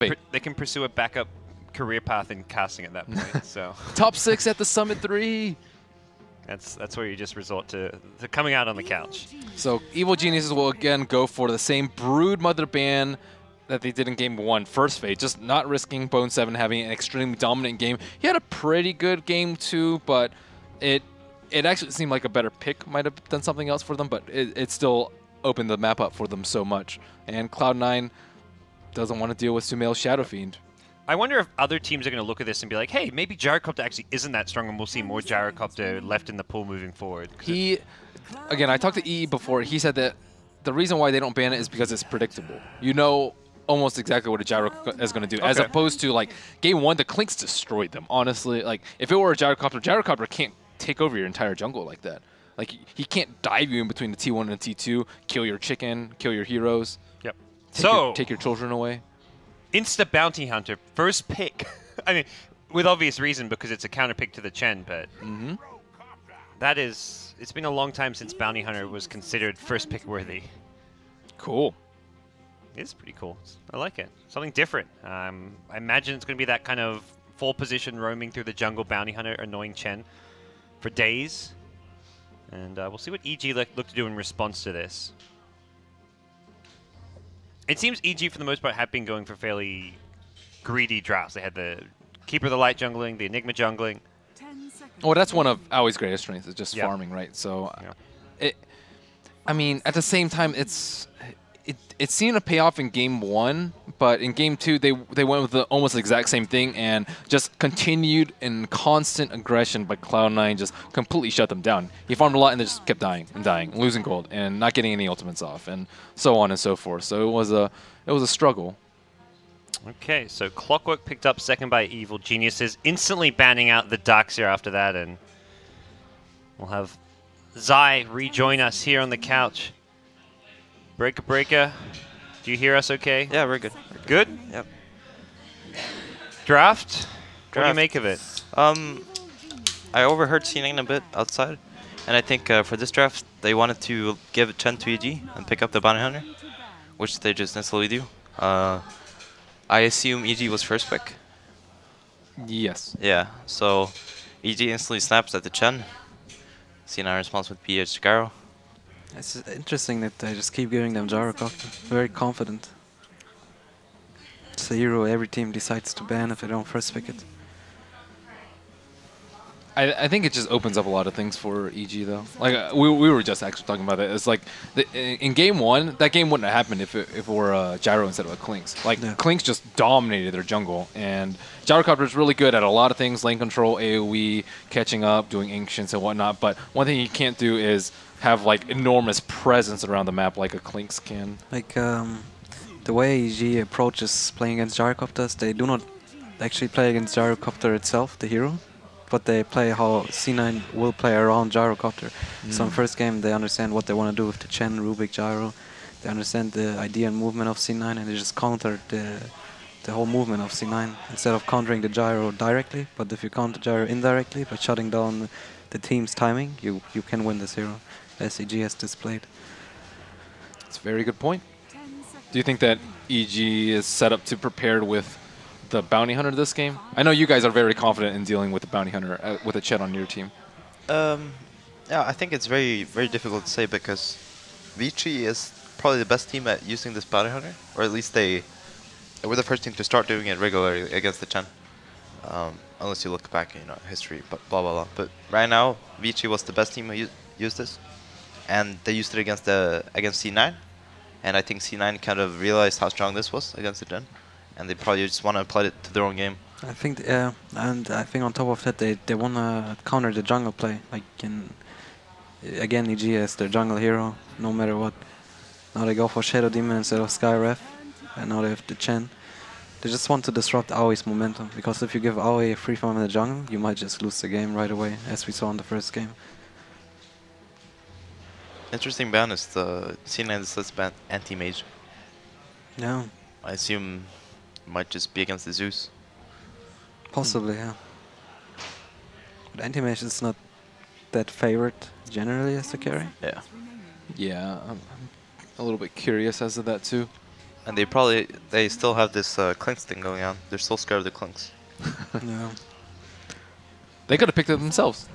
they can pursue a backup career path in casting at that point. So Top 6 at the Summit 3. that's where you just resort to coming out on the couch. So Evil Geniuses will again go for the same Brood Mother ban that they did in Game 1, first phase, just not risking Bone 7 having an extremely dominant game. He had a pretty good Game 2, but it actually seemed like a better pick might have done something else for them, but it still opened the map up for them so much. And Cloud9 doesn't want to deal with Sumail's Shadow Fiend. I wonder if other teams are going to look at this and be like, hey, maybe Gyrocopter actually isn't that strong and we'll see more Gyrocopter left in the pool moving forward. Again, I talked to EE before. He said that the reason why they don't ban it is because it's predictable. You know almost exactly what a Gyro is going to do, as opposed to, like, Game 1, the Clinks destroyed them, honestly. Like, if it were a Gyrocopter can't take over your entire jungle like that. Like, he can't dive you in between the T1 and the T2, kill your chicken, kill your heroes. Yep. Take your children away. Insta Bounty Hunter, first pick. I mean, with obvious reason because it's a counter pick to the Chen, but that is, it's been a long time since Bounty Hunter was considered first pick worthy. Cool. It's pretty cool. I like it. Something different. I imagine it's going to be that kind of full position roaming through the jungle Bounty Hunter, annoying Chen for days. And we'll see what EG look to do in response to this. It seems EG, for the most part, have been going for fairly greedy drafts. They had the Keeper of the Light jungling, the Enigma jungling. Well, that's one of Aui's greatest strengths, is just farming, right? So, I mean, at the same time, it seemed to pay off in Game 1, but in Game 2, they went with the almost exact same thing and just continued in constant aggression by Cloud9, just completely shut them down. He farmed a lot and they just kept dying and dying, losing gold, and not getting any ultimates off, and so on and so forth. So it was a struggle. Okay, so Clockwork picked up second by Evil Geniuses, instantly banning out the Darkseer after that, and we'll have Zai rejoin us here on the couch. Breaker, do you hear us okay? Yeah, we're good. Good? Yep. Draft? What do you make of it? I overheard C9 a bit outside, and I think for this draft, they wanted to give Chen to EG and pick up the Bounty Hunter, which they just instantly do. I assume EG was first pick? Yes. Yeah, so EG instantly snaps at the Chen. C9 responds with PH Garo. It's interesting that they just keep giving them Gyrocopter. Very confident. It's a hero every team decides to ban if they don't first pick it. I think it just opens up a lot of things for EG, though. Like, we were just actually talking about it. It's like, in Game 1, that game wouldn't have happened if it were a Gyro instead of a Clinks. Like, Clinks just dominated their jungle, and Gyrocopter is really good at a lot of things, lane control, AoE, catching up, doing Ancients and whatnot, but one thing you can't do is have, like, enormous presence around the map like a Clinks can. Like, the way EG approaches playing against Gyrocopters, they do not actually play against Gyrocopter itself, the hero, but they play how C9 will play around Gyrocopter. So in first game, they understand what they want to do with the Chen, Rubik, Gyro. They understand the idea and movement of C9, and they just counter the whole movement of C9 instead of countering the Gyro directly. But if you counter Gyro indirectly by shutting down the team's timing, you can win this hero, as EG has displayed. That's a very good point. Do you think that EG is set up to prepared with the Bounty Hunter this game? I know you guys are very confident in dealing with the Bounty Hunter with a Chet on your team. Yeah, I think it's very, very difficult to say because Vici is probably the best team at using this Bounty Hunter, or at least they were the first team to start doing it regularly against the Chen. Unless you look back in history, but blah blah blah. But right now, Vici was the best team who used this, and they used it against C9, and I think C9 kind of realized how strong this was against the Chen, and they probably just want to apply it to their own game. I think, yeah, and I think on top of that, they want to counter the jungle play. Like, again, EG as their jungle hero, no matter what. Now they go for Shadow Demon instead of Skyref, and now they have the Chen. They just want to disrupt Aui's momentum, because if you give Aoi a free farm in the jungle, you might just lose the game right away, as we saw in the first game. Interesting ban is the C9 lets ban anti-mage. Yeah. I assume it might just be against the Zeus. Possibly, yeah. But anti-mage is not that favored generally as the carry. Yeah. Yeah, I'm a little bit curious as to that too. And they still have this Clinks thing going on. They're still scared of the Clinks. Yeah. They could have picked it themselves.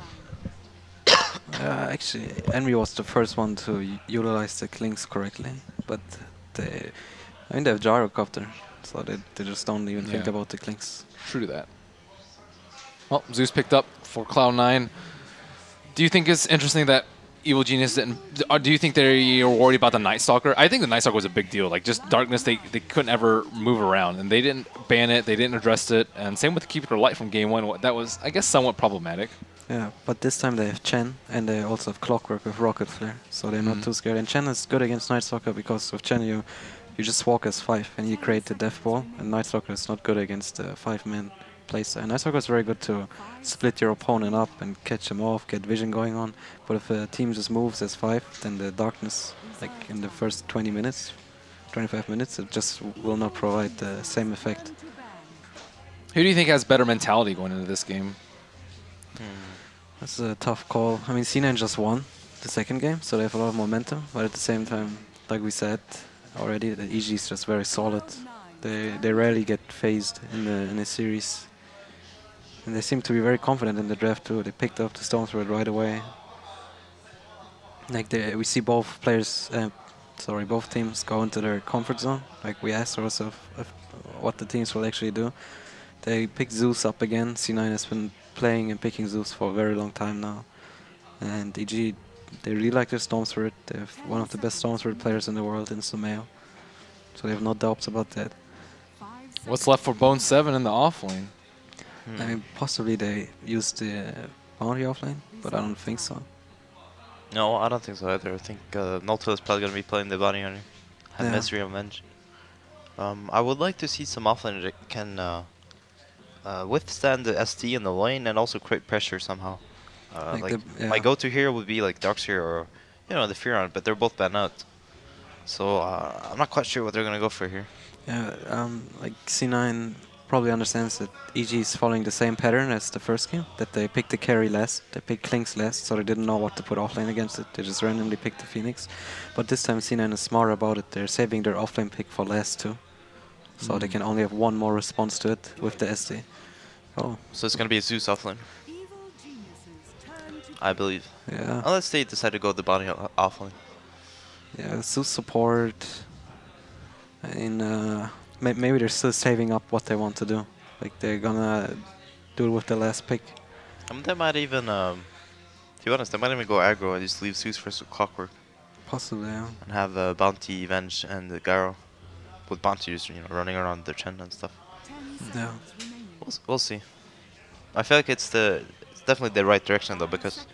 Actually, Envy was the first one to utilize the Clinks correctly, but I mean they have Gyrocopter, so they just don't even think about the Clinks. True to that. Well, Zeus picked up for Cloud9. Do you think it's interesting that Evil Genius didn't... do you think they're worried about the Night Stalker? I think the Night Stalker was a big deal. Like, just Darkness, they couldn't ever move around, and they didn't ban it, they didn't address it, and same with Keep It Light from Game 1. That was, I guess, somewhat problematic. Yeah, but this time they have Chen, and they also have Clockwork with Rocket Flare, so they're not too scared. And Chen is good against Night Stalker because with Chen you just walk as 5 and you create the Death Ball, and Night Stalker is not good against the 5-man playstyle. And Night Stalker is very good to split your opponent up and catch him off, get vision going on. But if a team just moves as 5, then the Darkness, like in the first 20 minutes, 25 minutes, it just will not provide the same effect. Who do you think has better mentality going into this game? That's a tough call. I mean, C9 just won the second game, so they have a lot of momentum. But at the same time, like we said already, the EG is just very solid. They rarely get phased in a series. And they seem to be very confident in the draft too. They picked up the Storm Thread right away. Like we see both players, both teams go into their comfort zone. Like we asked ourselves what the teams will actually do. They picked Zeus up again. C9 has been playing and picking Zeus for a very long time now. And EG, they really like their Storm Thread. They have one of the best Storm Thread players in the world in Sumail. So they have no doubts about that. What's left for Bone 7 in the offlane? I mean, possibly they use the bounty offlane, but I don't think so. No, I don't think so either. I think Nolta is probably going to be playing the bounty hunter. Have Misery Avenge. I would like to see some offlane that can withstand the SD in the lane and also create pressure somehow. My go-to hero would be like Darkseer or the Furon, but they're both banned out. So I'm not quite sure what they're going to go for here. Yeah, like C9 probably understands that EG is following the same pattern as the first game, that they picked the carry last, they picked Clinks last, so they didn't know what to put offlane against it. They just randomly picked the Phoenix. But this time C9 is smarter about it. They're saving their offlane pick for last too. So they can only have one more response to it with the SD. Oh. So it's going to be a Zeus offlane, I believe. Yeah. Unless they decide to go the bounty offlane. Yeah, Zeus support. Maybe they're still saving up what they want to do. Like they're gonna do it with the last pick. They might even, to be honest, they might even go aggro and just leave Zeus for Clockwork. Possibly, yeah. And have Bounty, Venge, and the Gyro. With Bounty just running around their Chen and stuff. Yeah. We'll see. I feel like it's definitely the right direction though, because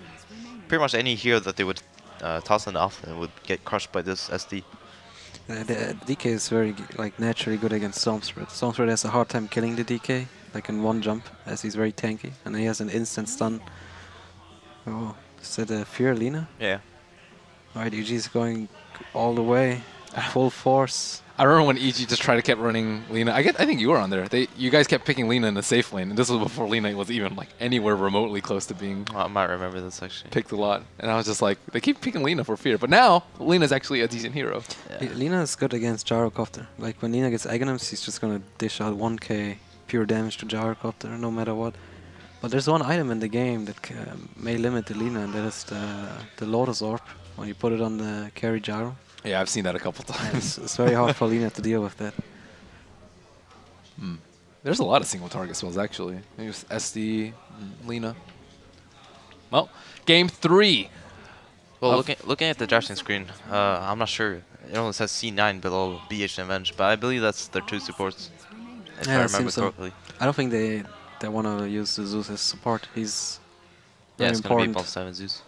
pretty much any hero that they would toss in the offlane would get crushed by this SD. The DK is very naturally good against Stormthread. Stormthread has a hard time killing the DK, like in one jump, as he's very tanky, and he has an instant stun. Oh, is that a Fear Lina? Yeah. Alright, EG is going all the way, full force. I remember when EG just tried to keep running Lina. I think you were on there. You guys kept picking Lina in the safe lane, and this was before Lina was even like anywhere remotely close to being. I might remember this actually. Picked a lot, and I was just like, they keep picking Lina for fear, but now Lina's actually a decent hero. Yeah. Lina is good against Gyrocopter. Like when Lina gets Aghanims, he's just gonna dish out 1k pure damage to Gyrocopter no matter what. But there's one item in the game that may limit the Lina, and that is the Lotus Orb. When you put it on the carry Gyro. Yeah, I've seen that a couple times. It's very hard for Lina to deal with that. There's a lot of single target spells actually. Maybe it's SD, Lina. Well, game 3. Well, looking at the drafting screen, I'm not sure. It only says C9 below BH and Venge, but I believe that's their 2 supports. If I remember correctly. I don't think they want to use the Zeus as support. He's very it's important. going to be Bolt 7 Zeus.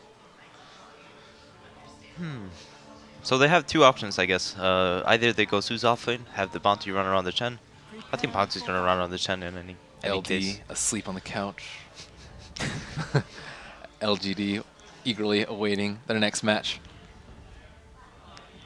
So they have 2 options, I guess. Either they go Zeus offlane, have the Bounty run around the Chen. I think Bounty's going to run around the Chen in any LD case. asleep on the couch. LGD eagerly awaiting their next match.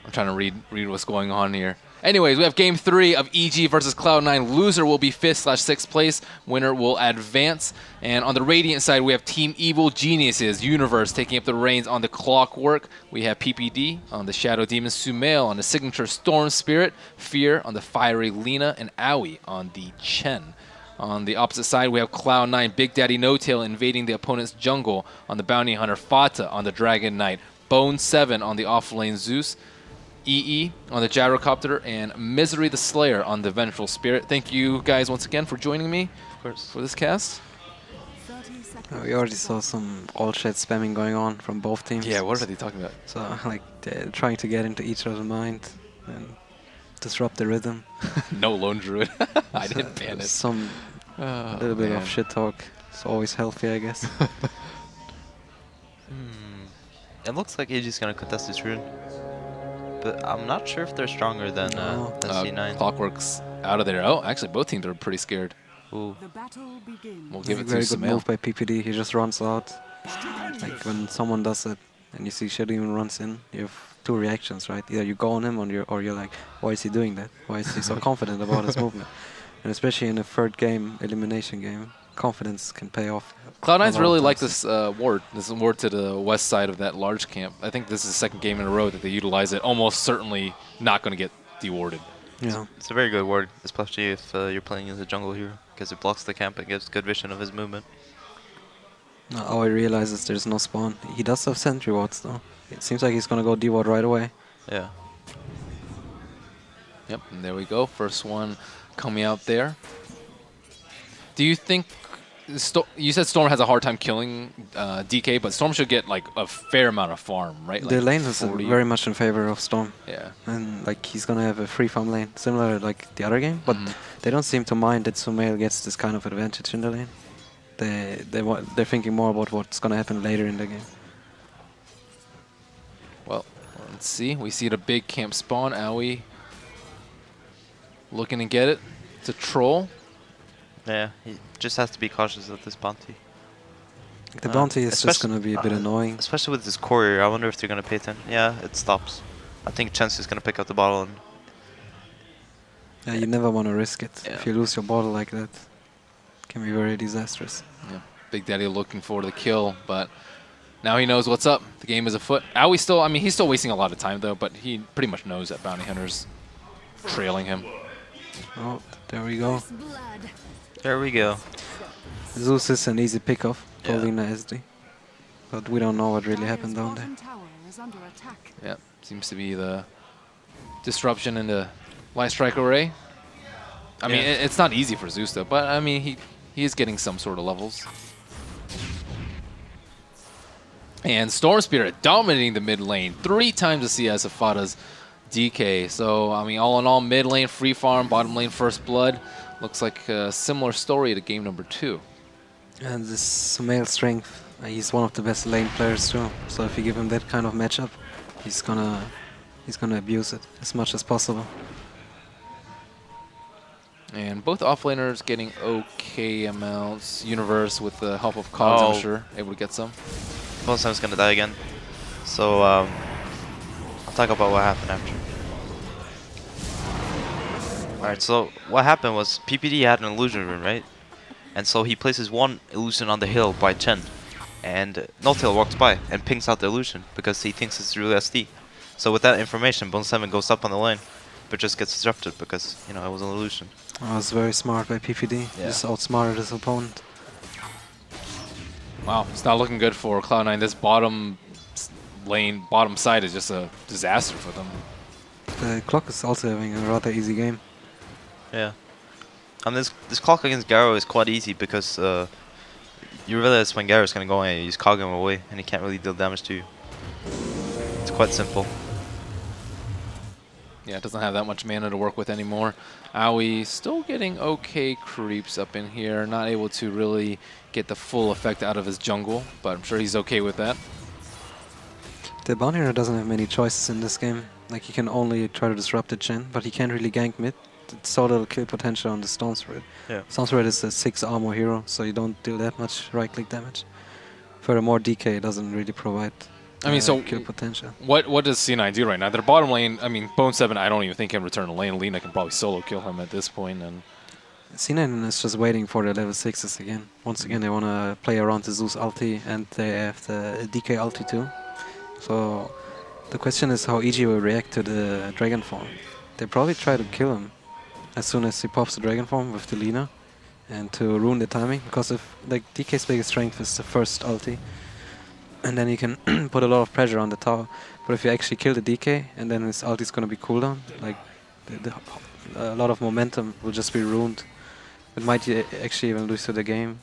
I'm trying to read what's going on here. Anyways, we have Game 3 of EG versus Cloud9. Loser will be 5th/6th place. Winner will advance. And on the Radiant side, we have Team Evil Geniuses, Universe, taking up the reins on the Clockwork. We have PPD on the Shadow Demon, Sumail on the signature Storm Spirit, Fear on the Fiery Lina, and Aoi on the Chen. On the opposite side, we have Cloud9, Big Daddy No-Tail invading the opponent's jungle on the Bounty Hunter, Fata on the Dragon Knight, Bone 7 on the offlane Zeus, EE on the Gyrocopter, and Misery the Slayer on the Vengeful Spirit. Thank you guys once again for joining me for this cast. We already saw some all-shade spamming going on from both teams. Yeah, what are they talking about? So, like, they're trying to get into each other's mind and disrupt the rhythm. No Lone Druid. I didn't ban it. Some little bit of shit talk. It's always healthy, I guess. It looks like AG's gonna contest this rune, but I'm not sure if they're stronger than C9. Clockwork's out of there. Oh, actually, both teams are pretty scared. Ooh. We'll give it to Very good Sumail. move by PPD. He just runs out. Like when someone does it and you see shit even runs in, you have two reactions, right? Either you go on him or you're like, why is he doing that? Why is he so confident about his movement? And especially in a third game, elimination game, confidence can pay off. Cloud9's really like this ward. This is ward to the west side of that large camp. I think this is the second game in a row that they utilize it. Almost certainly not going to get dewarded. Yeah. It's a very good ward, especially if you're playing as a jungle hero, because it blocks the camp and gives good vision of his movement. Now he realizes there's no spawn. He does have sentry wards though. It seems like he's going to go deward right away. Yeah. Yep, and there we go. First one coming out there. Do you think... you said Storm has a hard time killing DK, but Storm should get like a fair amount of farm, right? Like the lane is 40. very much in favor of Storm. Yeah. And like he's going to have a free farm lane, similar like the other game. But they don't seem to mind that Sumail gets this kind of advantage in the lane. They're thinking more about what's going to happen later in the game. Well, let's see. We see the big camp spawn. Aoi looking to get it. It's a troll. Yeah, he just has to be cautious of this bounty. The bounty is just going to be a bit annoying. Especially with this courier, I wonder if they're going to pay attention. Yeah, it stops. I think Chance is going to pick up the bottle. And Yeah, you never want to risk it. Yeah. If you lose your bottle like that, it can be very disastrous. Yeah. Big Daddy looking for the kill, but now he knows what's up. The game is afoot. Aoi still, I mean, he's still wasting a lot of time though, but he pretty much knows that Bounty Hunter's trailing him. Oh, there we go. there we go. Zeus is an easy pickoff, Yeah. Paulina SD. But we don't know what really happened down there. Yeah, seems to be the disruption in the Light Strike array. I mean, it's not easy for Zeus though, but I mean, he is getting some sort of levels. And Storm Spirit dominating the mid lane, 3 times the CS of Fata's DK. So, I mean, all in all, mid lane free farm, bottom lane first blood. Looks like a similar story to game number 2. And this Sumail strength, he's one of the best lane players too. So if you give him that kind of matchup, he's gonna abuse it as much as possible. And both offlaners getting okay amounts. Universe with the help of Cogs, I'm sure, able to get some. Bonsam's going to die again. So, I'll talk about what happened after. Alright, so what happened was PPD had an illusion rune, right? And so he places one illusion on the hill by Chen. And No-Tail walks by and pings out the illusion because he thinks it's real SD. So with that information, Bone 7 goes up on the lane, but just gets disrupted because, you know, it was an illusion. That was very smart by PPD. Yeah. Just outsmarted his opponent. Wow, it's not looking good for Cloud9. This bottom lane, bottom side is just a disaster for them. The Clock is also having a rather easy game. Yeah. And this clock against Garo is quite easy because you realize when Garo's going to go and you just cog him away and he can't really deal damage to you. It's quite simple. Yeah, it doesn't have that much mana to work with anymore. Aoi still getting okay creeps up in here. Not able to really get the full effect out of his jungle, but I'm sure he's okay with that. The Bounty Hunter doesn't have many choices in this game. Like, he can only try to disrupt the Chen, but he can't really gank mid. It's so little kill potential on the Stone Spirit. Yeah. Stone Spirit is a 6 armor hero, so you don't deal that much right-click damage. Furthermore, DK doesn't really provide I mean, so kill potential. What does C9 do right now? Their bottom lane, I mean, Bone 7, I don't even think can return to lane. Lina can probably solo kill him at this point. And C9 is just waiting for the level 6s again. Once again, they want to play around the Zeus ulti, and they have the DK ulti too. So the question is how EG will react to the Dragon Form. They probably try to kill him as soon as he pops the Dragon Form with the Lina, and to ruin the timing, because if like DK's biggest strength is the first ulti, and then you can put a lot of pressure on the tower. But if you actually kill the DK and then his ulti is going to be cooldown, like a lot of momentum will just be ruined. It might actually even lose to the game.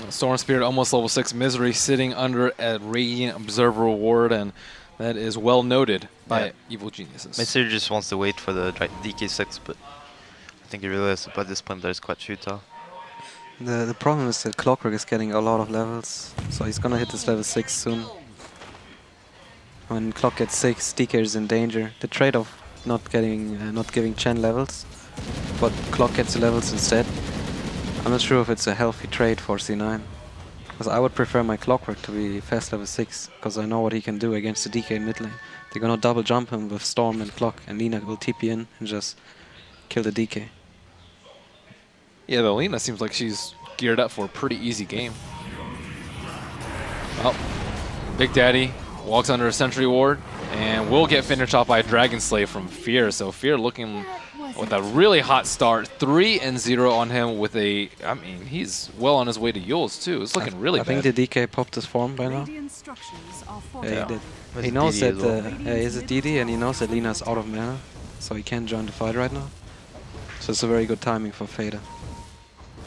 Storm Spirit almost level 6. Misery sitting under a Radiant Observer reward, and that is well noted by Evil Geniuses. Misery just wants to wait for the DK6, but I think he realized by this point there's quite futile. The problem is that Clockwork is getting a lot of levels, so he's gonna hit this level 6 soon. When Clock gets 6, DK is in danger. The trade-off not giving Chen levels, but Clock gets the levels instead. I'm not sure if it's a healthy trade for C9, because I would prefer my Clockwork to be fast level 6, because I know what he can do against the DK in mid lane. They're gonna double jump him with Storm and Clock, and Lina will TP in and just kill the DK. Yeah, the Lina seems like she's geared up for a pretty easy game. Well, Big Daddy walks under a sentry ward and will get finished off by a Dragon Slave from Fear. So Fear looking with a really hot start. 3-0 on him with a, I mean, he's well on his way to Yules too. It's looking really bad. I think the DK popped his form by now. Yeah, he did. He knows that he's a DD, and he knows that Lina's out of mana, so he can't join the fight right now. So it's a very good timing for Fader.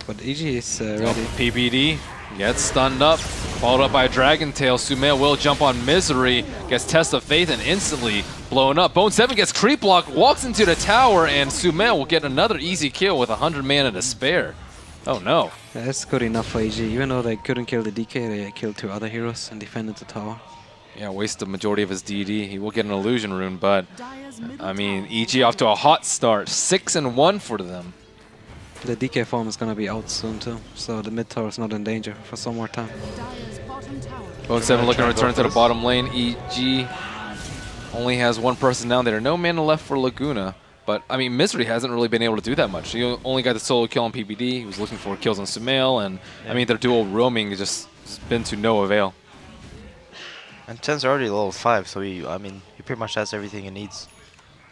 But EG is ready. PPD gets stunned up, followed up by a Dragon Tail. Sumail will jump on Misery, gets Test of Faith, and instantly blown up. Bone 7 gets creep block, walks into the tower, and Sumail will get another easy kill with 100 mana to spare. Oh no. Yeah, that's good enough for EG. Even though they couldn't kill the DK, they killed 2 other heroes and defended the tower. Yeah, waste the majority of his DD. He will get an illusion rune, but I mean, EG off to a hot start. 6-1 for them. The DK form is gonna be out soon too, so the mid tower is not in danger for some more time. Bone 7 looking to return to the bottom lane. EG only has 1 person down there. No mana left for Laguna, but I mean, Misery hasn't really been able to do that much. He only got the solo kill on PPD. He was looking for kills on Sumail, and I mean, their dual roaming has just been to no avail. And Chen's already level 5, so he pretty much has everything he needs.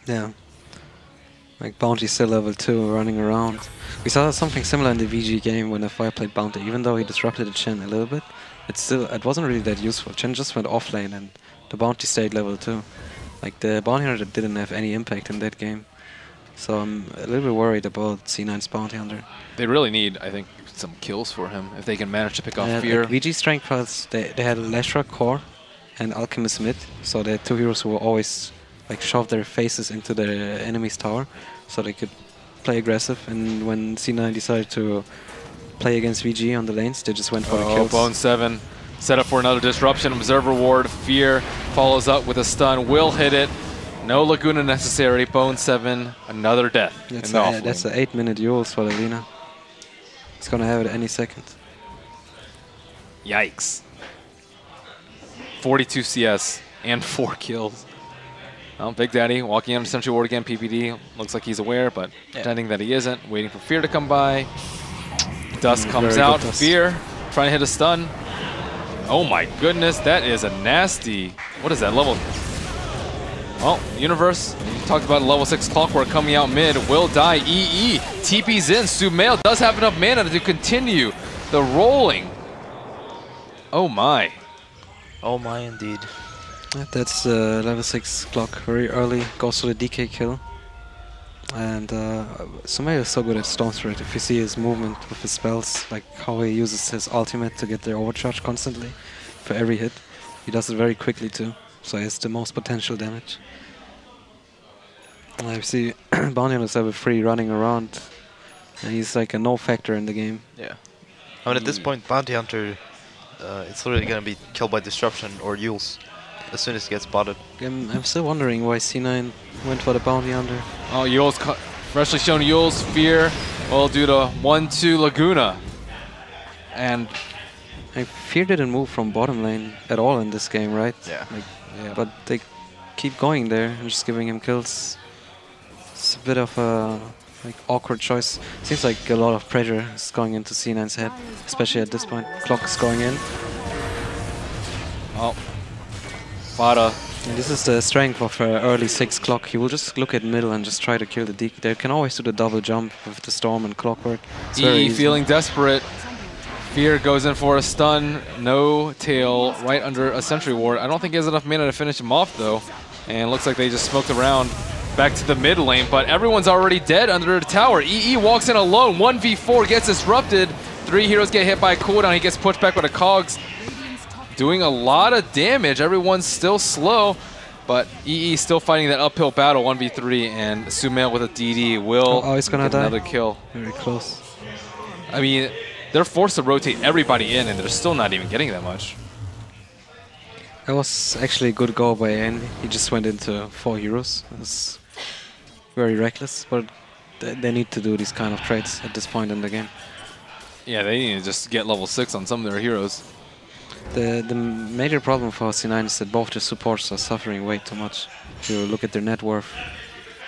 Yeah. Like Bounty's still level 2 running around. We saw something similar in the VG game when Fire played Bounty. Even though he disrupted the Chen a little bit, it wasn't really that useful. Chen just went offlane and the Bounty stayed level 2. Like the Bounty Hunter didn't have any impact in that game. So I'm a little bit worried about C9's Bounty Hunter. They really need, I think, some kills for him if they can manage to pick off Fear. Like VG strength plus they had Lashra core and Alchemist mid, so they had 2 heroes who were always like shove their faces into the enemy's tower, so they could play aggressive. And when C9 decided to play against VG on the lanes, they just went for the kills. Bone 7 set up for another disruption. Observer ward. Fear follows up with a stun. Will hit it. No Laguna necessary. Bone 7, another death. That's an 8-minute Yules for the Lina. He's gonna have it any second. Yikes. 42 CS and 4 kills. Well, Big Daddy walking on Sentry Ward again. PPD looks like he's aware, but pretending that he isn't. Waiting for Fear to come by. Dust comes out. Fear trying to hit a stun. Oh my goodness, that is a nasty. What is that level? Well, Universe, you talked about level 6 Clockwork coming out mid. Will die. EE TP's in. Sumail does have enough mana to continue the rolling. Oh my. Oh my, indeed. That's level 6 Clock, very early, goes for the DK kill. And Sumail is so good at Storm Spirit. If you see his movement with his spells, like how he uses his ultimate to get their overcharge constantly for every hit, he does it very quickly too, so he has the most potential damage. And I see Bounty Hunter is level 3 running around, and he's like a no factor in the game. Yeah. I mean, at this point, Bounty Hunter, it's literally going to be killed by Disruption or Yules as soon as he gets spotted. I'm still wondering why C9 went for the Bounty Hunter. Oh, Yules, freshly shown Yules. Fear will do the 1-2 Laguna. And Fear didn't move from bottom lane at all in this game, right? Yeah. Like, Yeah. but they keep going there and just giving him kills. It's a bit of a awkward choice. Seems like a lot of pressure is going into C9's head, especially at this point. Clock is going in. Oh. Fada. And this is the strength of early 6 Clock. He will just look at middle and just try to kill the DK. They can always do the double jump with the Storm and Clockwork. It's very easy. feeling desperate. Fear goes in for a stun. No tail right under a sentry ward. I don't think he has enough mana to finish him off though. And looks like they just smoked around back to the mid lane, but everyone's already dead under the tower. EE walks in alone. 1v4 gets disrupted. 3 heroes get hit by a cooldown. He gets pushed back with a Cogs. Doing a lot of damage. Everyone's still slow, but EE still fighting that uphill battle, 1v3, and Sumail with a DD will he's gonna get die. another kill. Very close. I mean, they're forced to rotate everybody in, and they're still not even getting that much. That was actually a good go by Envy. He just went into 4 heroes. It was very reckless, but they need to do these kind of trades at this point in the game. Yeah, they need to just get level 6 on some of their heroes. The major problem for C9 is that both their supports are suffering way too much. If you look at their net worth,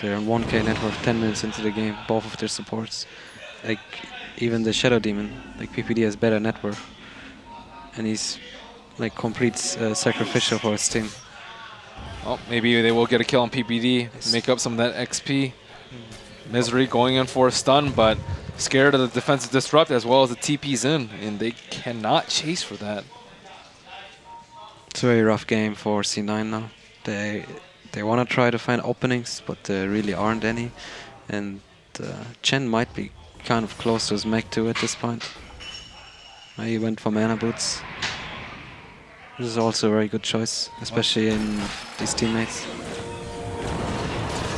they're on 1k net worth 10 minutes into the game, both of their supports. Like, even the Shadow Demon, like PPD has better net worth. And he's like complete sacrificial for his team. Oh, maybe they will get a kill on PPD, make up some of that XP. Misery going in for a stun, but scared of the defensive disrupt as well as the TP's in, and they cannot chase for that. It's a very rough game for C9 now. They want to try to find openings, but there really aren't any. And Chen might be kind of close to his mech too at this point. He went for mana boots. This is also a very good choice, especially in these teammates.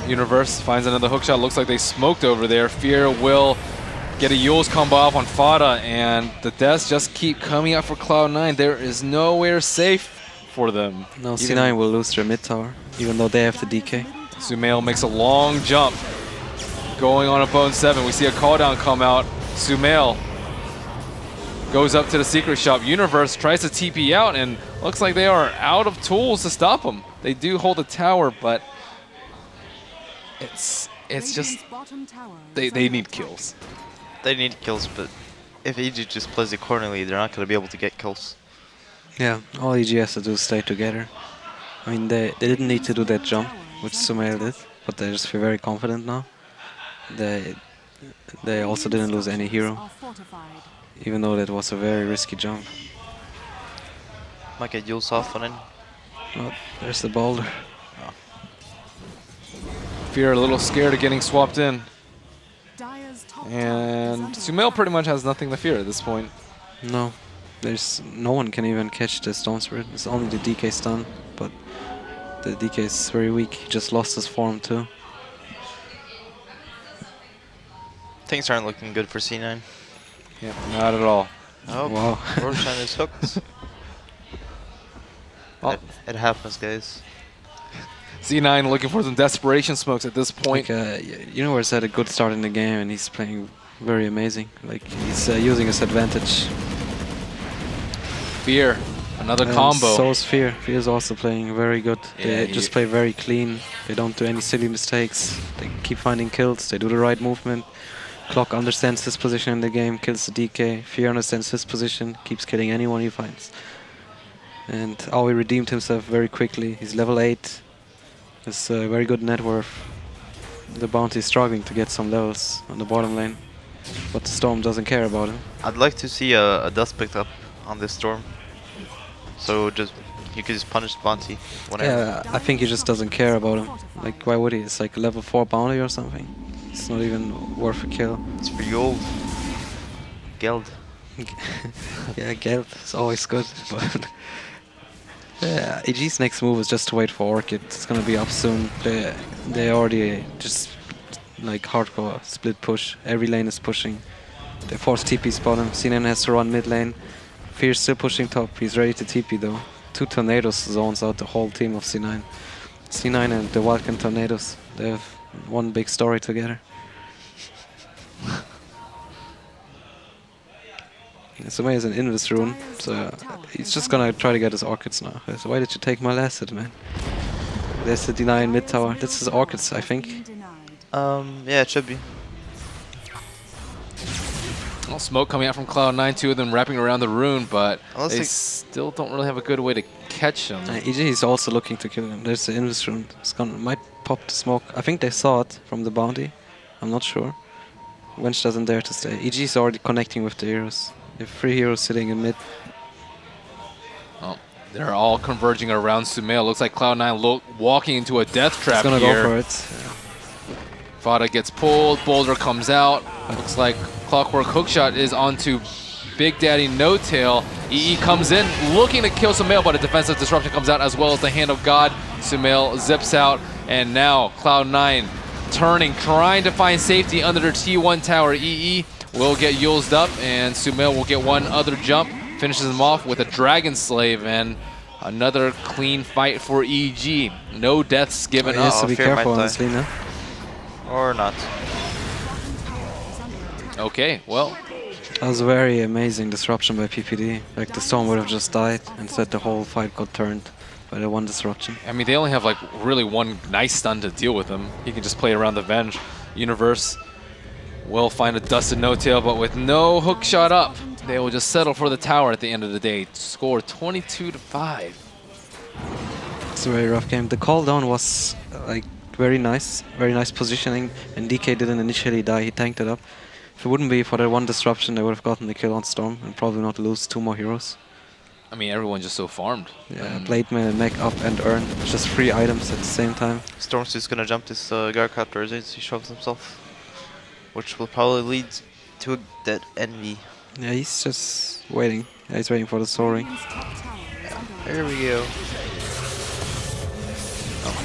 Universe finds another hookshot. Looks like they smoked over there. Fear will get a Yule's combo off on Fada, and the deaths just keep coming out for Cloud9. There is nowhere safe for them. No, C9 will lose their mid tower, even though they have the DK. Sumail makes a long jump. Going on a Bone 7. We see a call down come out. Sumail goes up to the secret shop. Universe tries to TP out, and looks like they are out of tools to stop him. They do hold the tower, but it's just they need kills. They need kills, but if EG just plays accordingly, they're not going to be able to get kills. Yeah, all EG has to do is stay together. I mean, they didn't need to do that jump, which Sumail did, but they just feel very confident now. They also didn't lose any hero, even though that was a very risky jump. Might get Yule's off on in. Oh, there's the boulder. Fear a little scared of getting swapped in. And Sumail pretty much has nothing to fear at this point. No, no one can even catch the Stone Spirit. It's only the DK stun, but the DK is very weak. He just lost his form too. Things aren't looking good for C9. Yeah, not at all. Oh, wow. Roshan is hooked. Oh. It happens, guys. C9 looking for some desperation smokes at this point. Universe had a good start in the game, and he's playing very amazing. Like, he's using his advantage. Fear, another And combo. So is Fear. Fear is also playing very good. Yeah, They just play very clean. They don't do any silly mistakes. They keep finding kills. They do the right movement. Clock understands his position in the game, kills the DK. Fear understands his position, keeps killing anyone he finds. And Aoi redeemed himself very quickly. He's level 8. Has very good net worth. The Bounty is struggling to get some levels on the bottom lane, but the Storm doesn't care about him. I'd like to see a dust picked up on this Storm. So you could just punish Bounty whenever. Yeah, I think he just doesn't care about him. Like, why would he? It's like a level 4 Bounty or something. It's not even worth a kill. It's for Yule. Geld. Yeah, Geld is always good, but yeah, AG's next move is just to wait for Orchid. It's gonna be up soon. They already just like hardcore split push. Every lane is pushing. They force TP's bottom. C9 has to run mid lane. Fear's still pushing top. He's ready to TP though. 2 Tornadoes zones out the whole team of C9. C9 and the Vulcan Tornadoes. They have one big story together. Sumei is an Invis rune, so he's just gonna try to get his Orchids now. So why did you take my last hit, man? There's the deny in mid tower. This is Orchids, I think. Yeah, it should be. Well, smoke coming out from Cloud9, two of them wrapping around the rune, but Honestly, they still don't really have a good way to catch him. EG is also looking to kill him. There's the Invis rune. It's gonna might pop the smoke. I think they saw it from the bounty. I'm not sure. Wench doesn't dare to stay. EG is already connecting with the heroes. They have 3 heroes sitting in mid. Oh, they're all converging around Sumail. Looks like Cloud9 walking into a death trap He's gonna here. go for it. Yeah. Fada gets pulled, Boulder comes out. Looks like Clockwork Hookshot is onto Big Daddy No Tail. EE comes in, looking to kill Sumail, but a defensive disruption comes out as well as the Hand of God. Sumail zips out, and now Cloud9 turning, trying to find safety under their T1 tower. EE will get used up, and Sumail will get one other jump, finishes him off with a Dragon Slave, and another clean fight for EG. No deaths given He has up. to be Fear might careful, die. honestly, no? Or not. Okay, well, That was a very amazing disruption by PPD. Like, the Storm would have just died, instead the whole fight got turned by the one disruption. I mean, they only have like really one nice stun to deal with him. He can just play around the Venge. Universe will find a Dusted No-Tail, but with no hook shot up, they will just settle for the tower at the end of the day. Score 22-5. It's a very rough game. The call down was like very nice positioning, and DK didn't initially die, he tanked it up. If it wouldn't be for that one disruption, they would have gotten the kill on Storm and probably not lose 2 more heroes. I mean, everyone's just so farmed. Yeah, Blademan and Mech up and earn just 3 items at the same time. Storm's just gonna jump this Garcaptor as he shoves himself, which will probably lead to a dead envy. Yeah, he's just waiting. Yeah, he's waiting for the soaring. There we go.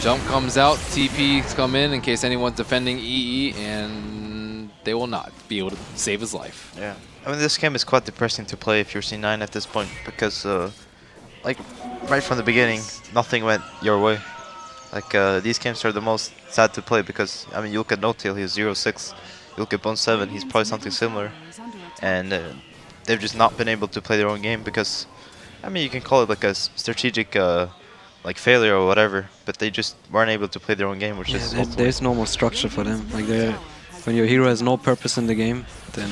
Jump comes out, TP's come in case anyone's defending EE, and they will not be able to save his life. Yeah. I mean, this game is quite depressing to play if you're C9 at this point, because, like, right from the beginning, nothing went your way. Like, these games are the most sad to play because, I mean, you look at No-Tail, he's 0-6. You look at Bone 7, he's probably something similar. And they've just not been able to play their own game because, I mean, you can call it like a strategic, like, failure or whatever, but they just weren't able to play their own game, which is there's no more structure for them. Like, when your hero has no purpose in the game, then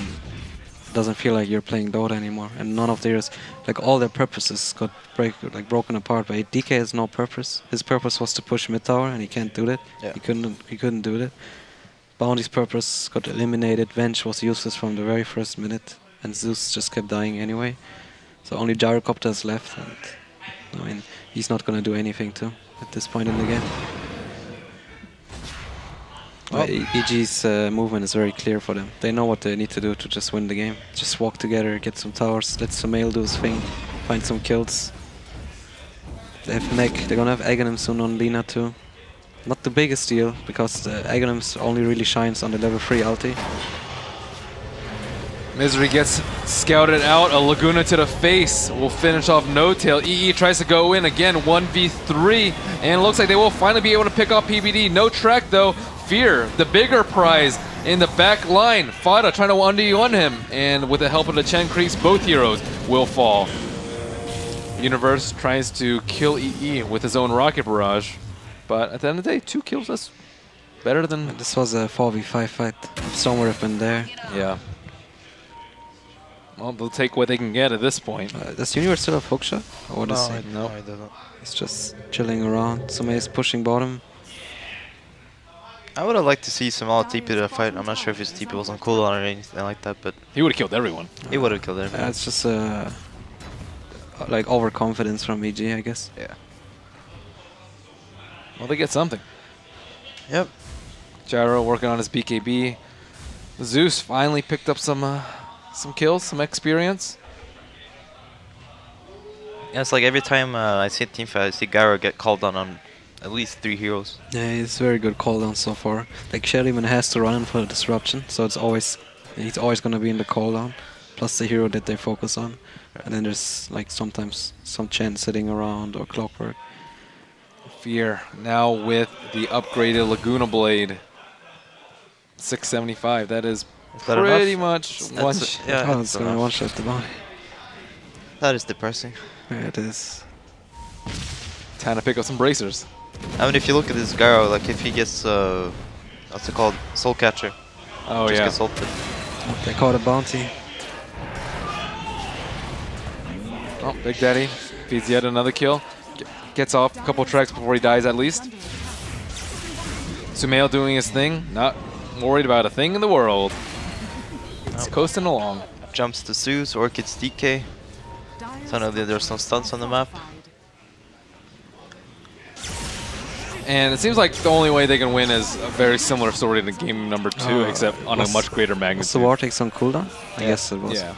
it doesn't feel like you're playing Dota anymore. And none of theirs, like, all their purposes got broken apart. But DK has no purpose. His purpose was to push mid tower, and he can't do that. Yeah. He couldn't do that. Bounty's purpose got eliminated. Venge was useless from the very first minute, and Zeus just kept dying anyway. So only Gyrocopter is left, and I mean, he's not gonna do anything too at this point in the game. EG's movement is very clear for them. They know what they need to do to just win the game. Just walk together, get some towers, let Sumail do his thing, find some kills. They have Mech, they're gonna have Aghanim soon on Lina too. Not the biggest deal, because Aghanim only really shines on the level 3 ulti. Misery gets scouted out, a Laguna to the face will finish off No-Tail. EE tries to go in again, 1v3, and it looks like they will finally be able to pick off PBD. No track though, Fear, the bigger prize in the back line. Fada trying to 1v1 him, and with the help of the Chen Creeps, both heroes will fall. Universe tries to kill EE with his own rocket barrage, but at the end of the day, 2 kills, that's better than... This was a 4v5 fight. If Storm would have been there. Yeah. Well, they'll take what they can get at this point. Does Universe still have hookshot? Or does he? No, I don't. He's just chilling around. Sumei is pushing bottom. I would have liked to see Sumail TP to the fight. I'm not sure if his TP was on cooldown or anything like that, but He would have killed everyone. he would have killed everyone. It's just like overconfidence from EG, I guess. Yeah. Well, they get something. Yep. Gyro working on his BKB. Zeus finally picked up some kills, some experience. Yeah, it's like every time I see a team fight, I see Gyro get called on at least 3 heroes. Yeah, he's very good cooldown so far. Like, Sherryman has to run in for the disruption, so he's always gonna be in the cooldown, plus the hero that they focus on. And then there's like sometimes some Chen sitting around or Clockwork. Fear now with the upgraded Laguna Blade. 675, that is that pretty enough? much one shot. Yeah, Oh, it's gonna one-shot the body. That is depressing. Yeah, it is. Time to pick up some bracers. I mean, if you look at this Garo, like if he gets, what's it called, Soul Catcher, Oh just yeah. gets ulted. They caught a bounty. Oh, Big Daddy feeds yet another kill. Gets off a couple tracks before he dies at least. Sumail doing his thing, not worried about a thing in the world. It's coasting along. Jumps to Zeus, Orchid's DK. So I know that there's some stunts on the map. And it seems like the only way they can win is a very similar story to game number 2, except on a much greater Was magnitude. the Vortex on cooldown? I guess it was. Yeah.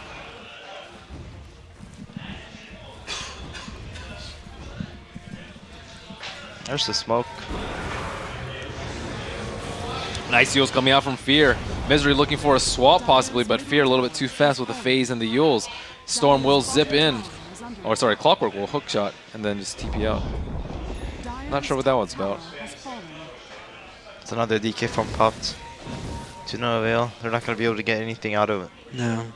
There's the smoke. Nice Yules coming out from Fear. Misery looking for a swap possibly, but Fear a little bit too fast with the phase and the Yules. Storm will zip in. Or sorry, Clockwork will hook shot and then just TP out. Not sure what that one's about. It's another DK from popped. To no avail. They're not going to be able to get anything out of it. No.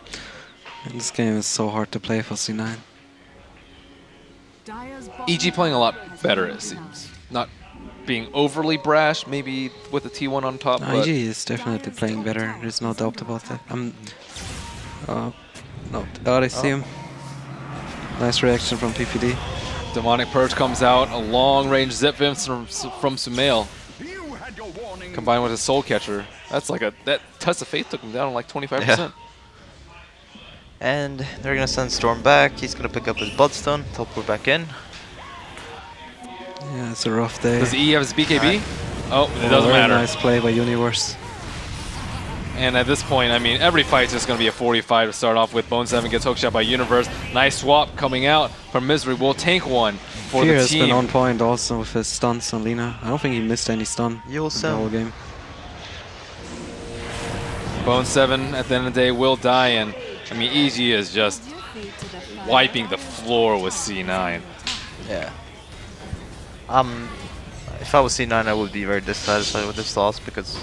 And this game is so hard to play for C9. EG playing a lot better, it seems. Not being overly brash, maybe with the T1 on top. No, EG is definitely playing better. There's no doubt about that. No, I see him. Nice reaction from PPD. Demonic Purge comes out, a long-range zip Vimps from Sumail. Combined with his Soul Catcher. That's like that Test of Faith took him down like 25%. Yeah. And they're going to send Storm back. He's going to pick up his Bloodstone, teleport back in. Yeah, it's a rough day. Does E have his BKB? Oh, it doesn't very matter. Nice play by Universe. And at this point, I mean, every fight's just going to be a 45 to start off with. Bone 7 gets hookshot by Universe. Nice swap coming out from Misery. Will tank one for Fear the has team. been on point also with his stunts on Lina. I don't think he missed any stun You'll in the whole game. Bone 7 at the end of the day will die, and I mean, EG is just wiping the floor with C9. Yeah. If I was C9, I would be very dissatisfied with this loss because,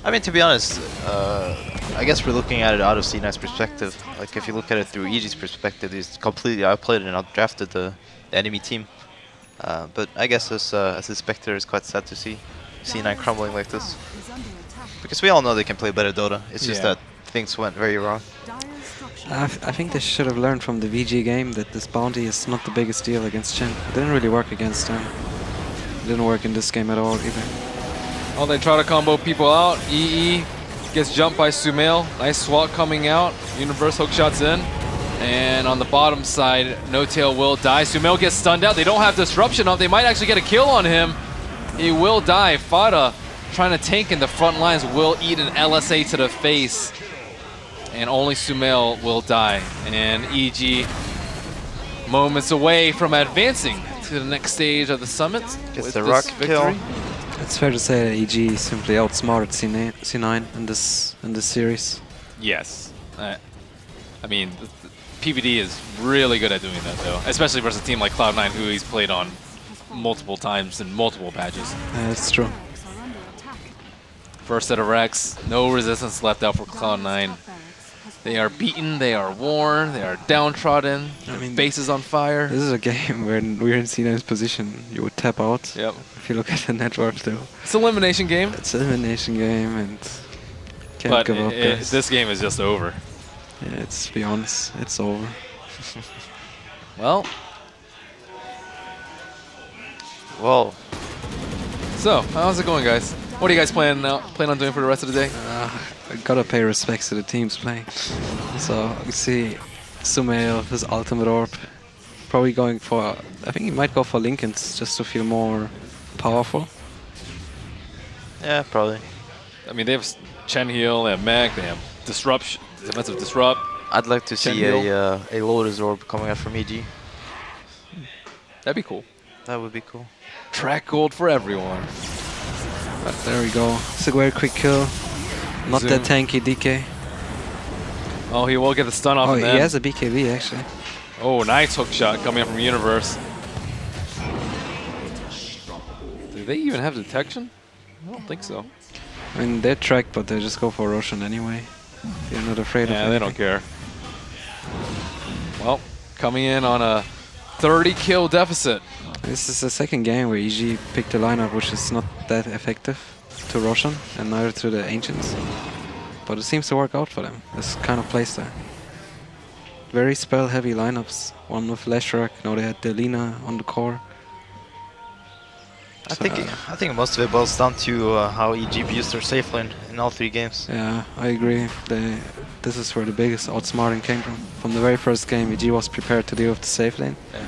I mean, to be honest, I guess we're looking at it out of C9's perspective. Like, if you look at it through EG's perspective, he's completely outplayed and outdrafted the enemy team. But I guess as a spectator, it's quite sad to see C9 crumbling like this. Because we all know they can play better Dota. It's just that things went very wrong. I think they should have learned from the VG game that this bounty is not the biggest deal against Chen. It didn't really work against them. It didn't work in this game at all either. Oh, they try to combo people out. EE gets jumped by Sumail. Nice swat coming out. Universe hook shots in. And on the bottom side, No Tail will die. Sumail gets stunned out. They don't have disruption up. They might actually get a kill on him. He will die. Fada trying to tank in the front lines will eat an LSA to the face. And only Sumail will die. And EG moments away from advancing to the next stage of the summit. Gets the rock kill. It's fair to say that EG simply outsmarted C9 in this series. Yes. I mean, PVD is really good at doing that, though. Especially versus a team like Cloud9, who he's played on multiple times in multiple patches. That's true. First set of Rex, no resistance left out for Cloud9. They are beaten, they are worn, they are downtrodden, their faces on fire. This is a game where we're in C9's position. You would tap out. Yep. If you look at the network, though. It's an elimination game. It's an elimination game, and can't But give up, guys. this game is just over. Yeah, to be honest, it's over. Well. So, how's it going, guys? What are you guys planning on doing for the rest of the day? I gotta pay respects to the teams playing. So you see Sumail, his ultimate orb, probably going for, I think he might go for Lincoln's just to feel more powerful. Yeah, probably. I mean, they have Chen heal, they have Mech, they have Disruption, defensive Disrupt. I'd like to see a Lotus orb coming out from EG. That'd be cool. That would be cool. Track gold for everyone. But there we go. It's a very quick kill. Not that tanky DK. Oh, he will get the stun off Oh, of he them. has a BKB actually. Oh, nice hook shot coming up from Universe. Do they even have detection? I don't think so. I mean, they're tracked, but they just go for Roshan anyway. They're not afraid of Yeah, anything. they don't care. Well, coming in on a 30-kill deficit. This is the second game where EG picked a lineup which is not that effective to Roshan and neither to the Ancients. But it seems to work out for them, this kind of playstyle. Very spell-heavy lineups. One with Leshrac, now they had Delina on the core. I think most of it boils down to how EG used their safe lane in all 3 games. Yeah, I agree. This is where the biggest outsmarting came from. From the very first game, EG was prepared to deal with the safe lane. Yeah.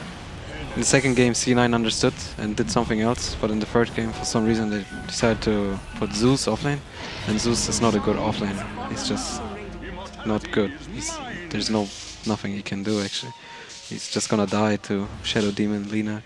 In the second game, C9 understood and did something else, but in the third game, for some reason, they decided to put Zeus offlane, and Zeus is not a good offlaner. He's just not good. There's nothing he can do, actually. He's just gonna die to Shadow Demon Lina.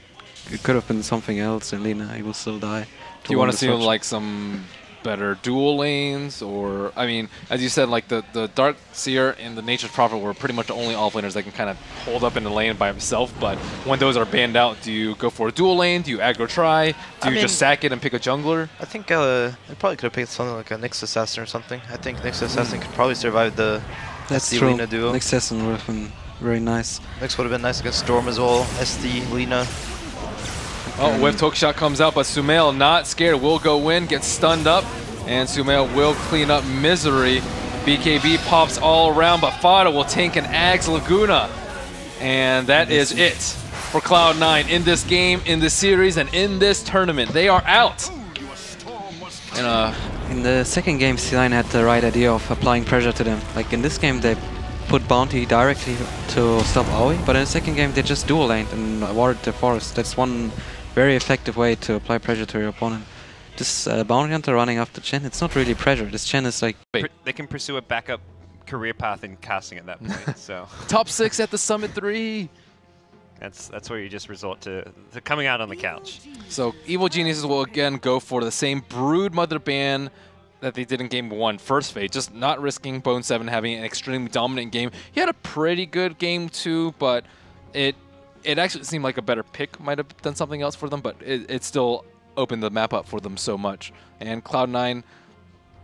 It could have been something else in Lina, he will still die. Do you want to see like some better dual lanes, or I mean, as you said, like the Dark Seer and the Nature's Prophet were pretty much the only offlaners that can kind of hold up in the lane by himself. But when those are banned out, do you go for a dual lane? Do you aggro try? Do you just sack it and pick a jungler? I think they probably could have picked something like a Nyx Assassin or something. I think Nyx Assassin could probably survive the SD Lina duo. Nyx Assassin would have been very nice. Nyx would have been nice against Storm as well. SD Lina. Oh, whiff hook shot comes out, but Sumail not scared, will go in, gets stunned up, and Sumail will clean up Misery. BKB pops all around, but Fada will tank an Ags Laguna. And that is it for Cloud9 in this game, in this series, and in this tournament. They are out. In the second game, C9 had the right idea of applying pressure to them. Like in this game, they put Bounty directly to stop Aoi, but in the second game, they just dual laned and warded the forest. That's one very effective way to apply pressure to your opponent. This Bounty Hunter running after Chen, it's not really pressure. This Chen is like... They can pursue a backup career path in casting at that point, so... Top 6 at the Summit 3! That's where you just resort to coming out on the couch. So Evil Geniuses will again go for the same Brood Mother ban that they did in Game 1, first phase, just not risking Bone 7 having an extremely dominant game. He had a pretty good Game 2, but it actually seemed like a better pick might have done something else for them, but it still opened the map up for them so much. And Cloud9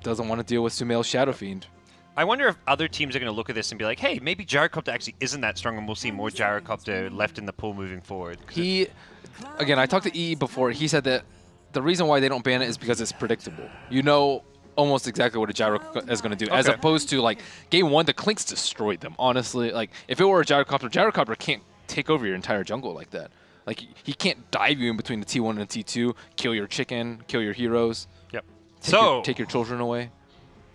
doesn't want to deal with Sumail's Shadow Fiend. I wonder if other teams are going to look at this and be like, hey, maybe Gyrocopter actually isn't that strong and we'll see more Gyrocopter left in the pool moving forward. Again, I talked to EE before. He said that the reason why they don't ban it is because it's predictable. You know almost exactly what a Gyro is going to do, as opposed to, like, Game 1, the Clinks destroyed them, honestly. Like, if it were a Gyrocopter can't take over your entire jungle like that. Like, he can't dive you in between the T1 and the T2, kill your chicken, kill your heroes. Yep. Take your children away.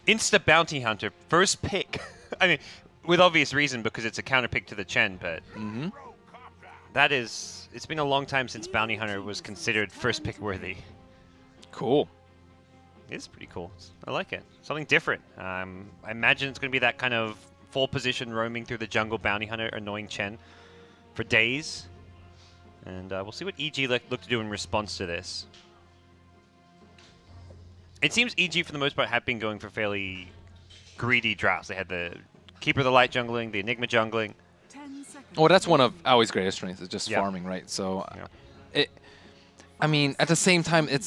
Insta Bounty Hunter, first pick. I mean, with obvious reason because it's a counter pick to the Chen, but that is, it's been a long time since Bounty Hunter was considered first pick worthy. Cool. It is pretty cool. I like it. Something different. I imagine it's going to be that kind of full position roaming through the jungle Bounty Hunter, annoying Chen for days. And we'll see what EG look to do in response to this. It seems EG, for the most part, have been going for fairly greedy drafts. They had the Keeper of the Light jungling, the Enigma jungling. Well, that's one of Aui's greatest strengths, is just farming, right? So, I mean, at the same time, it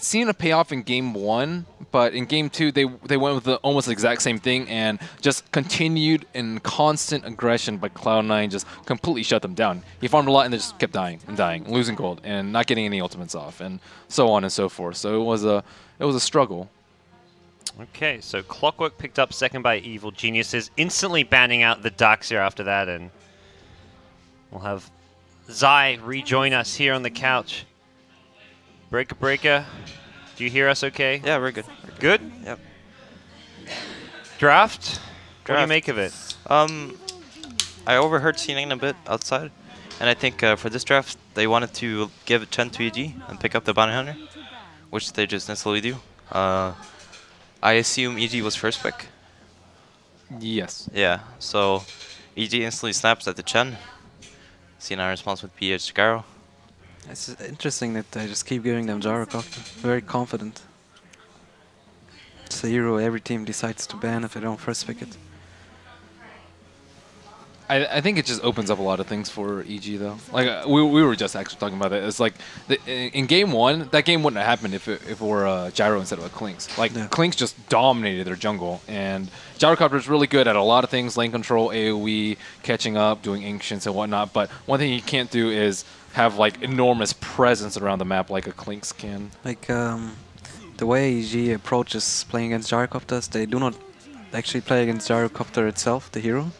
seemed to pay off in Game 1, but in Game 2, they went with almost the exact same thing and just continued in constant aggression, but Cloud9 just completely shut them down. He farmed a lot and they just kept dying and dying, losing gold, and not getting any ultimates off, and so on and so forth. So it was a struggle. Okay, so Clockwork picked up second by Evil Geniuses, instantly banning out the Darkseer after that, and we'll have Zai rejoin us here on the couch. Breaker, do you hear us okay? Yeah, we're good. Good? Yep. Draft? What do you make of it? I overheard C9 a bit outside, and I think for this draft, they wanted to give Chen to EG and pick up the Bounty Hunter, which they just instantly do. I assume EG was first pick. Yes. Yeah, so EG instantly snaps at the Chen. C9 responds with PH Garo. It's interesting that they just keep giving them Gyrocopter. Very confident. It's a hero every team decides to ban if they don't first pick it. I think it just opens up a lot of things for EG though. Like we were just actually talking about it. It's like in game one, that game wouldn't have happened if it were Gyro instead of a Klinks. Like Klinks just dominated their jungle, and Gyrocopter is really good at a lot of things: lane control, AOE, catching up, doing ancients and whatnot. But one thing he can't do is have like enormous presence around the map like a Klinks can. Like the way EG approaches playing against Gyrocopters, they do not actually play against Gyrocopter itself, the hero,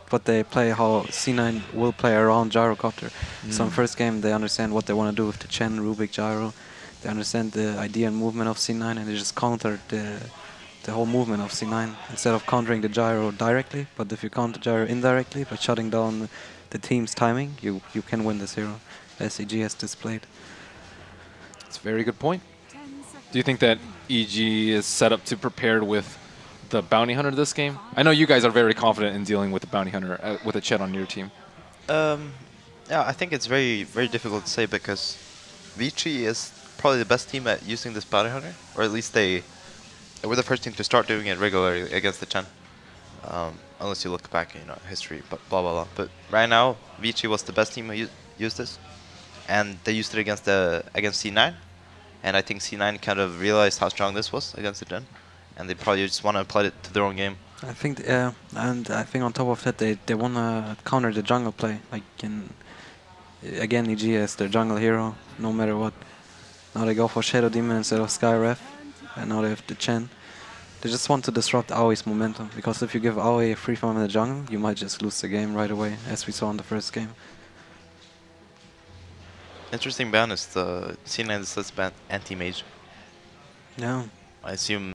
but they play how C9 will play around Gyrocopter. So in first game they understand what they want to do with the Chen, Rubik, Gyro. They understand the idea and movement of C9, and they just counter the whole movement of C9 instead of countering the Gyro directly. But if you counter Gyro indirectly by shutting down the team's timing, you can win this hero, as EG has displayed. That's a very good point. Do you think that EG is set up to prepared with the Bounty Hunter this game? I know you guys are very confident in dealing with the Bounty Hunter with a Chet on your team. Yeah, I think it's very difficult to say because Vici is probably the best team at using this Bounty Hunter, or at least they were the first team to start doing it regularly against the Chen. Unless you look back, history, but blah blah blah. But right now, Vici was the best team who used this, and they used it against C9, and I think C9 kind of realized how strong this was against the Chen, and they probably just want to apply it to their own game. I think, yeah, and I think on top of that, they want to counter the jungle play. Like again, EG is their jungle hero, no matter what. Now they go for Shadow Demon instead of Skyref, and now they have the Chen. They just want to disrupt Aoi's momentum, because if you give Aoi a free farm in the jungle, you might just lose the game right away, as we saw in the first game. Interesting ban is the C9 lets ban anti-mage. Yeah. I assume